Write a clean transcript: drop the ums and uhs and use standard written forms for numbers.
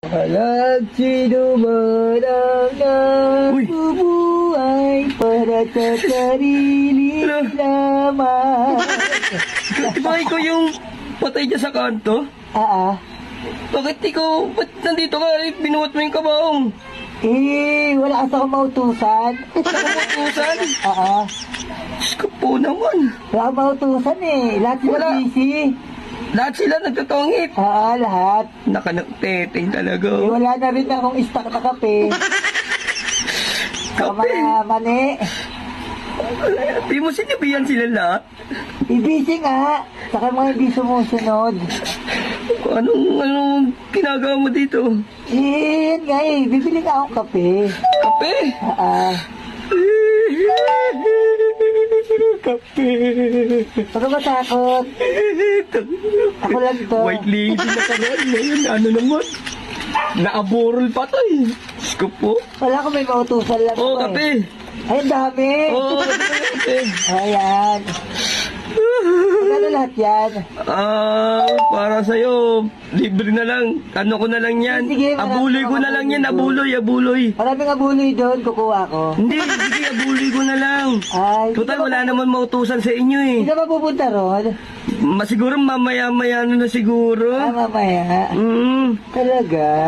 Walang sino man ang nabubuhay para sa sarili lamang. Di ba ikaw yung patay dyan sa kanto? Bakit ikaw, ba't nandito ka? Binuhat mo yung kabaong. Wala kasi akong mautusan. Utusan? Diyos ko po naman. Wala akong mautusan Lahat sila Wala. busy. Lahat sila nagtutungit. Lahat. Nakanagteteng talaga. Wala na rin akong stock na kape. Saka Kape? mga mani. Di mo sinabihan sila lahat? Busy nga. Saka mga hindi sumusunod. Anong ginagawa mo dito? Yan nga bibili nga akong kape. Kape? Kape. Ano matakot? Ako lang to. White lady na kagal. Ngayon, ano naman? Naaburol pa to eh. Diyos ko po. Wala ko may mautusan lang Oo, ako kape. Ay, ang dami. Oo, kape. Ayan. Ano lahat yan? Para sa'yo, libre na lang. Ano ko na lang yan. Sige, marami Abuloy ko akong na lang yan. abuloy. Abuloy. Maraming abuloy doon, kukuha ko. Hindi, sige, abuloy ko na lang. Ay, Total, wala naman mautusan sa inyo eh. Hindi ka ba pupunta ron? Siguro mamaya-maya na siguro. Mamaya. Mm. Talaga?